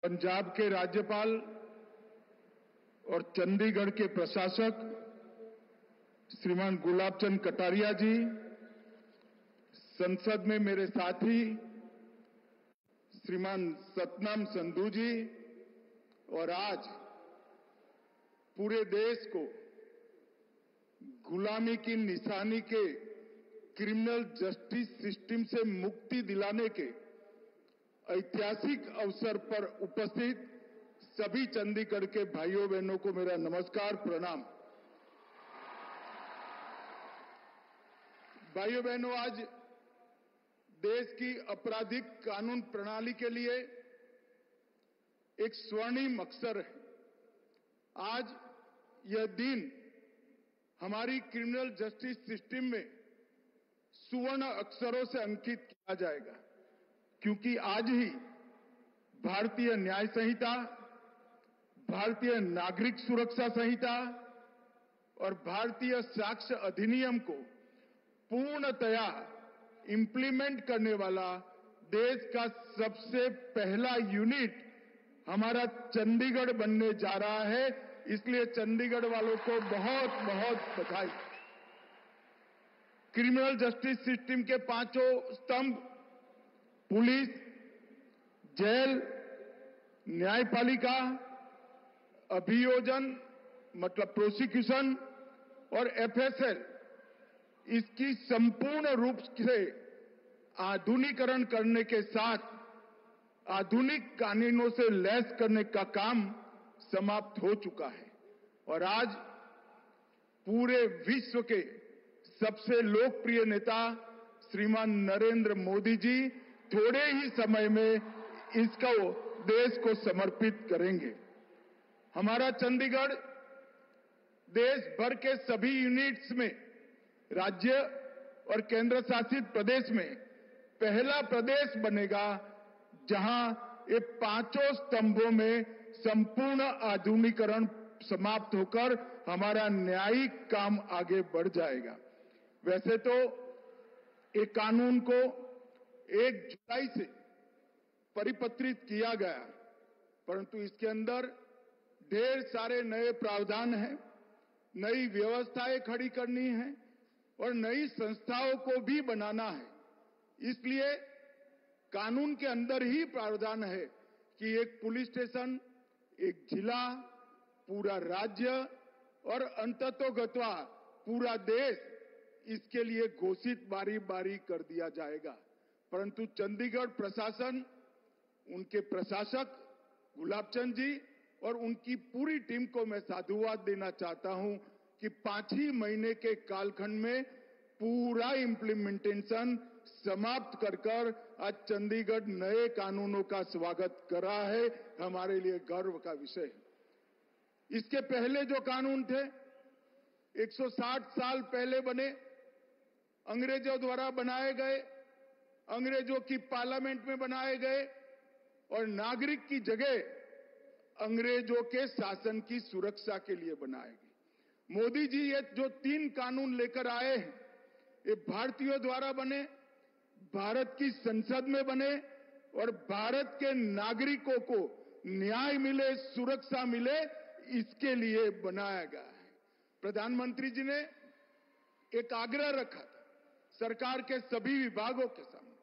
पंजाब के राज्यपाल और चंडीगढ़ के प्रशासक श्रीमान गुलाबचंद कटारिया जी, संसद में मेरे साथी श्रीमान सतनाम संधू जी और आज पूरे देश को गुलामी की निशानी के क्रिमिनल जस्टिस सिस्टम से मुक्ति दिलाने के ऐतिहासिक अवसर पर उपस्थित सभी चंडीगढ़ के भाइयों बहनों को मेरा नमस्कार, प्रणाम। भाइयों बहनों, आज देश की आपराधिक कानून प्रणाली के लिए एक स्वर्णिम अवसर है। आज यह दिन हमारी क्रिमिनल जस्टिस सिस्टम में सुवर्ण अक्षरों से अंकित किया जाएगा, क्योंकि आज ही भारतीय न्याय संहिता, भारतीय नागरिक सुरक्षा संहिता और भारतीय साक्ष्य अधिनियम को पूर्णतया इंप्लीमेंट करने वाला देश का सबसे पहला यूनिट हमारा चंडीगढ़ बनने जा रहा है। इसलिए चंडीगढ़ वालों को बहुत बहुत बधाई। क्रिमिनल जस्टिस सिस्टम के पांचों स्तंभ पुलिस, जेल, न्यायपालिका, अभियोजन मतलब प्रोसिक्यूशन और एफएसएल, इसकी संपूर्ण रूप से आधुनिकीकरण करने के साथ आधुनिक कानूनों से लैस करने का काम समाप्त हो चुका है और आज पूरे विश्व के सबसे लोकप्रिय नेता श्रीमान नरेंद्र मोदी जी थोड़े ही समय में इसको देश को समर्पित करेंगे। हमारा चंडीगढ़ देश भर के सभी यूनिट्स में राज्य और केंद्र शासित प्रदेश में पहला प्रदेश बनेगा जहां ये पांचों स्तंभों में संपूर्ण आधुनिकीकरण समाप्त होकर हमारा न्यायिक काम आगे बढ़ जाएगा। वैसे तो एक कानून को 1 जुलाई से परिपत्रित किया गया, परंतु इसके अंदर ढेर सारे नए प्रावधान हैं, नई व्यवस्थाएं खड़ी करनी है और नई संस्थाओं को भी बनाना है। इसलिए कानून के अंदर ही प्रावधान है कि एक पुलिस स्टेशन, एक जिला, पूरा राज्य और अंततोगत्वा पूरा देश इसके लिए घोषित बारी बारी कर दिया जाएगा। परंतु चंडीगढ़ प्रशासन, उनके प्रशासक गुलाबचंद जी और उनकी पूरी टीम को मैं साधुवाद देना चाहता हूं कि 5 ही महीने के कालखंड में पूरा इंप्लीमेंटेशन समाप्त कर आज चंडीगढ़ नए कानूनों का स्वागत कर रहा है। हमारे लिए गर्व का विषय है। इसके पहले जो कानून थे 160 साल पहले बने, अंग्रेजों द्वारा बनाए गए, अंग्रेजों की पार्लियामेंट में बनाए गए और नागरिक की जगह अंग्रेजों के शासन की सुरक्षा के लिए बनाए गए। मोदी जी ये जो 3 कानून लेकर आए हैं, ये भारतीयों द्वारा बने, भारत की संसद में बने और भारत के नागरिकों को न्याय मिले, सुरक्षा मिले, इसके लिए बनाया गया है। प्रधानमंत्री जी ने एक आग्रह रखा था सरकार के सभी विभागों के सामने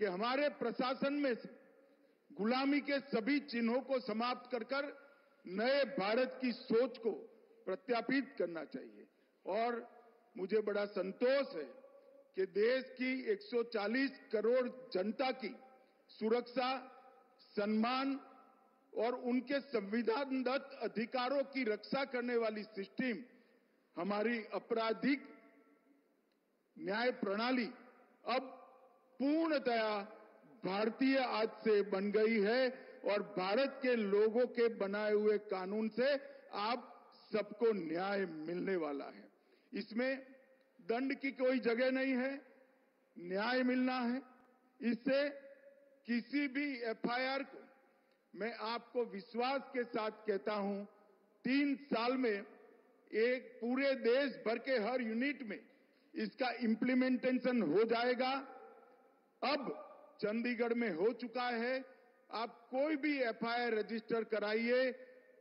कि हमारे प्रशासन में से गुलामी के सभी चिन्हों को समाप्त कर नए भारत की सोच को प्रत्यापित करना चाहिए। और मुझे बड़ा संतोष है कि देश की 140 करोड़ जनता की सुरक्षा, सम्मान और उनके संविधानदत्त अधिकारों की रक्षा करने वाली सिस्टम हमारी आपराधिक न्याय प्रणाली अब पूर्णतया भारतीय आज से बन गई है और भारत के लोगों के बनाए हुए कानून से आप सबको न्याय मिलने वाला है। इसमें दंड की कोई जगह नहीं है, न्याय मिलना है। इससे किसी भी एफआईआर को मैं आपको विश्वास के साथ कहता हूं 3 साल में एक पूरे देश भर के हर यूनिट में इसका इंप्लीमेंटेशन हो जाएगा। अब चंडीगढ़ में हो चुका है, आप कोई भी एफआईआर रजिस्टर कराइए,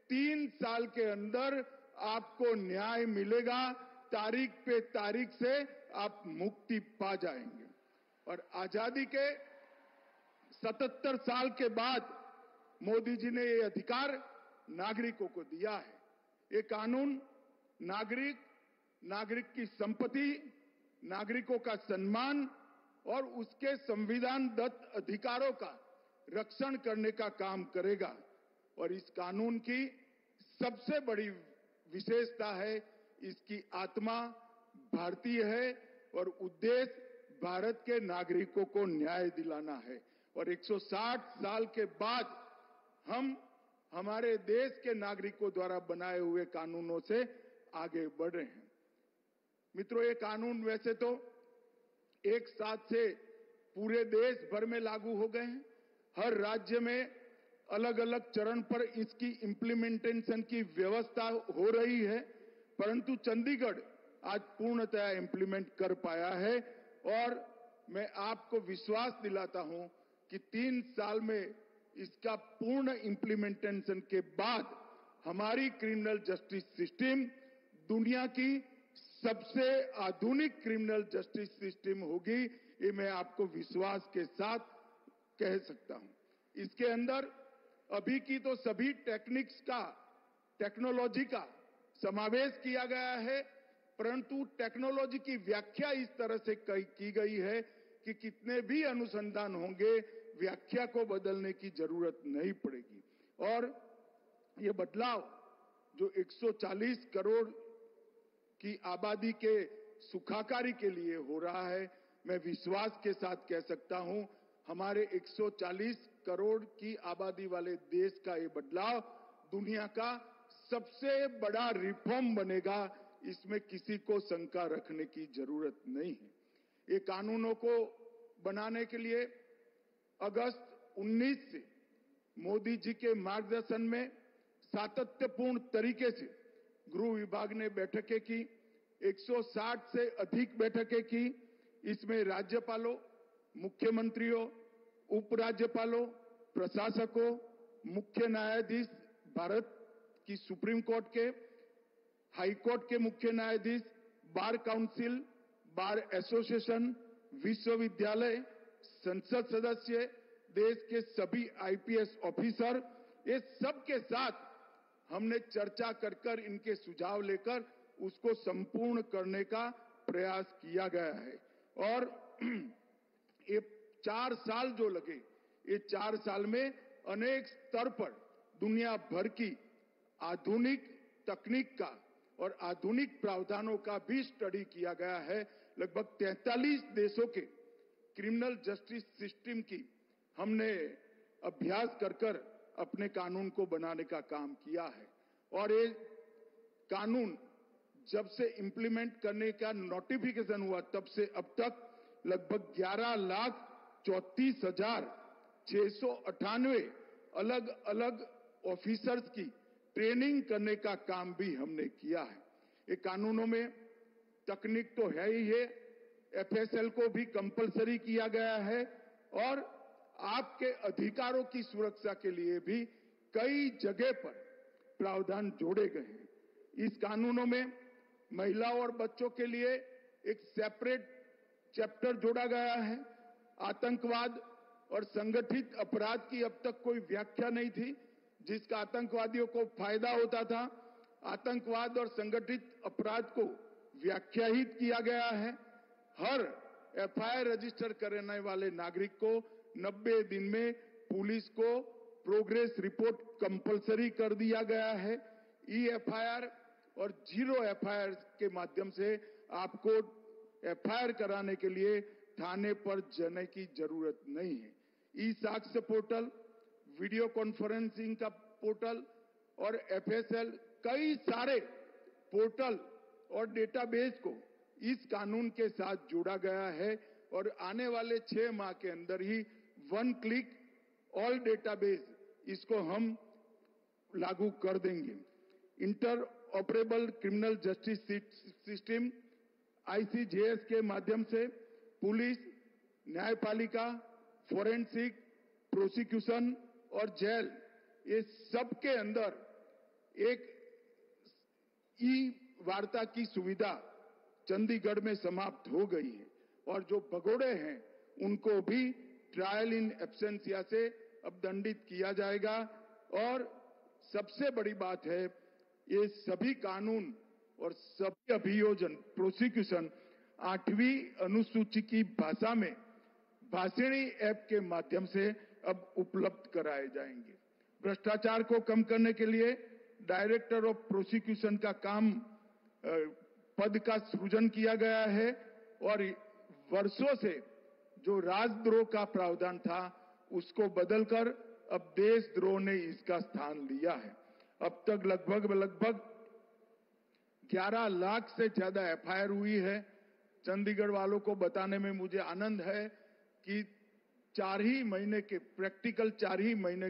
3 साल के अंदर आपको न्याय मिलेगा। तारीख पे तारीख से आप मुक्ति पा जाएंगे। और आजादी के 77 साल के बाद मोदी जी ने ये अधिकार नागरिकों को दिया है। ये कानून नागरिक की संपत्ति, नागरिकों का सम्मान और उसके संविधान दत्त अधिकारों का रक्षण करने का काम करेगा। और इस कानून की सबसे बड़ी विशेषता है, इसकी आत्मा भारतीय है और उद्देश्य भारत के नागरिकों को न्याय दिलाना है। और 160 साल के बाद हम हमारे देश के नागरिकों द्वारा बनाए हुए कानूनों से आगे बढ़ रहे हैं। मित्रों, ये कानून वैसे तो एक साथ से पूरे देश भर में लागू हो गए हैं। हर राज्य में अलग अलग चरण पर इसकी इम्प्लीमेंटेशन की व्यवस्था हो रही है, परंतु चंडीगढ़ आज पूर्णतया इम्प्लीमेंट कर पाया है। और मैं आपको विश्वास दिलाता हूं कि 3 साल में इसका पूर्ण इम्प्लीमेंटेशन के बाद हमारी क्रिमिनल जस्टिस सिस्टम दुनिया की सबसे आधुनिक क्रिमिनल जस्टिस सिस्टम होगी। ये मैं आपको विश्वास के साथ कह सकता हूं। इसके अंदर अभी की तो सभी टेक्नोलॉजी का समावेश किया गया है, परंतु टेक्नोलॉजी की व्याख्या इस तरह से की गई है कि कितने भी अनुसंधान होंगे, व्याख्या को बदलने की जरूरत नहीं पड़ेगी। और ये बदलाव जो 140 करोड़ की आबादी के सुखाकारी के लिए हो रहा है, मैं विश्वास के साथ कह सकता हूं, हमारे 140 करोड़ की आबादी वाले देश का ये बदलाव दुनिया का सबसे बड़ा रिफॉर्म बनेगा। इसमें किसी को शंका रखने की जरूरत नहीं है। ये कानूनों को बनाने के लिए अगस्त 19 से मोदी जी के मार्गदर्शन में सातत्यपूर्ण तरीके से गृह विभाग ने बैठकें की, 160 से अधिक बैठकें की। इसमें राज्यपालों, मुख्यमंत्रियों, उपराज्यपालों, प्रशासकों, मुख्य न्यायाधीश, भारत की सुप्रीम कोर्ट के, हाई कोर्ट के मुख्य न्यायाधीश, बार काउंसिल, बार एसोसिएशन, विश्वविद्यालय, संसद सदस्य, देश के सभी आईपीएस ऑफिसर, ये सब के साथ हमने चर्चा कर इनके सुझाव लेकर उसको संपूर्ण करने का प्रयास किया गया है। और ये 4 साल जो लगे, ये 4 साल में अनेक स्तर पर दुनिया भर की आधुनिक तकनीक का और आधुनिक प्रावधानों का भी स्टडी किया गया है। लगभग 43 देशों के क्रिमिनल जस्टिस सिस्टम की हमने अभ्यास कर अपने कानून को बनाने का काम किया है। और ये कानून जब से इंप्लीमेंट करने का नोटिफिकेशन हुआ, तब से अब तक लगभग 11,34,698 अलग अलग ऑफिसर्स की ट्रेनिंग करने का काम भी हमने किया है। ये कानूनों में तकनीक तो है ही है, एफएसएल को भी कंपलसरी किया गया है और आपके अधिकारों की सुरक्षा के लिए भी कई जगह पर प्रावधान जोड़े गए हैं। इस कानूनों में महिलाओं और बच्चों के लिए एक सेपरेट चैप्टर जोड़ा गया है। आतंकवाद और संगठित अपराध की अब तक कोई व्याख्या नहीं थी, जिसका आतंकवादियों को फायदा होता था। आतंकवाद और संगठित अपराध को व्याख्याहित किया गया है। हर एफआईआर रजिस्टर करने वाले नागरिक को 90 दिन में पुलिस को प्रोग्रेस रिपोर्ट कंपलसरी कर दिया गया है। ई-एफआईआर और जीरो एफआईआर के माध्यम से आपको एफआईआर कराने के लिए थाने पर जाने की जरूरत नहीं है। ई साक्ष्य पोर्टल, वीडियो कॉन्फ्रेंसिंग का पोर्टल और एफएसएल, कई सारे पोर्टल और डेटाबेस को इस कानून के साथ जोड़ा गया है और आने वाले 6 माह के अंदर ही 1 क्लिक ऑल डेटाबेस इसको हम लागू कर देंगे। Inter operable criminal justice system ICJS के माध्यम से पुलिस, न्यायपालिका, फोरेंसिक, प्रोसिक्यूशन, और जेल, ये सब के अंदर एक ई वार्ता की सुविधा चंडीगढ़ में समाप्त हो गई है और जो भगोड़े हैं उनको भी ट्रायल इन एब्सेंसिया से अब दंडित किया जाएगा। और सबसे बड़ी बात है, ये सभी कानून और सभी अभियोजन प्रोसिक्यूशन 8वीं अनुसूची की भाषा में भाषिणी ऐप के माध्यम से अब उपलब्ध कराए जाएंगे। भ्रष्टाचार को कम करने के लिए डायरेक्टर ऑफ प्रोसिक्यूशन का काम पद का सृजन किया गया है और वर्षों से जो राजद्रोह का प्रावधान था उसको बदलकर अब देशद्रोह ने इसका स्थान लिया है। अब तक लगभग 11 लाख से ज्यादा एफआईआर हुई है। चंडीगढ़ वालों को बताने में मुझे आनंद है कि 4 ही महीने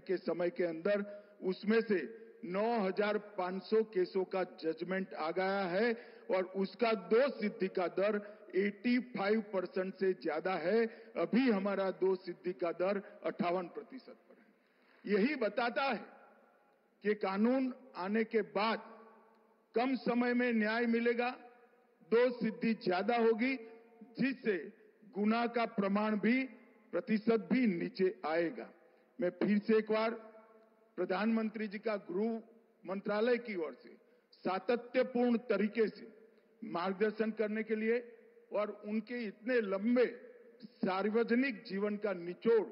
के समय के अंदर उसमें से 9,500 केसों का जजमेंट आ गया है और उसका दोष सिद्धि का दर 85% से ज्यादा है। अभी हमारा दोष सिद्धि का दर 58% पर है। यही बताता है कि कानून आने के बाद कम समय में न्याय मिलेगा, दोष सिद्धि ज्यादा होगी, जिससे गुनाह का प्रमाण भी प्रतिशत भी नीचे आएगा। मैं फिर से एक बार प्रधानमंत्री जी का गृह मंत्रालय की ओर से सातत्यपूर्ण तरीके से मार्गदर्शन करने के लिए और उनके इतने लंबे सार्वजनिक जीवन का निचोड़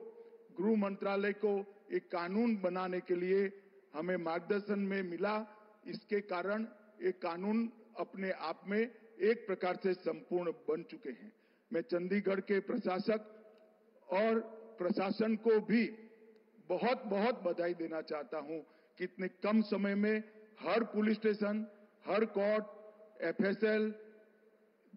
गृह मंत्रालय को एक कानून बनाने के लिए हमें मार्गदर्शन में मिला। इसके कारण एक कानून अपने आप में एक प्रकार से संपूर्ण बन चुके हैं। मैं चंडीगढ़ के प्रशासक और प्रशासन को भी बहुत बहुत बधाई देना चाहता हूं कि इतने कम समय में हर पुलिस स्टेशन, हर कोर्ट, एफएसएल,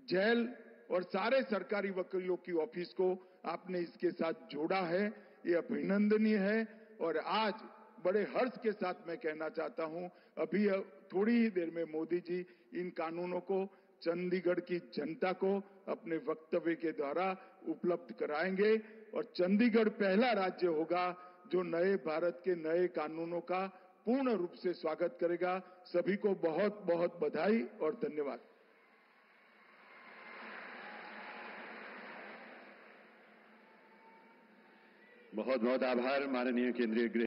जेल और सारे सरकारी वकीलों की ऑफिस को आपने इसके साथ जोड़ा है। ये अभिनंदनीय है और आज बड़े हर्ष के साथ मैं कहना चाहता हूं, अभी थोड़ी ही देर में मोदी जी इन कानूनों को चंडीगढ़ की जनता को अपने वक्तव्य के द्वारा उपलब्ध कराएंगे और चंडीगढ़ पहला राज्य होगा जो नए भारत के नए कानूनों का पूर्ण रूप से स्वागत करेगा। सभी को बहुत बहुत बधाई और धन्यवाद। बहुत बहुत आभार माननीय केंद्रीय गृह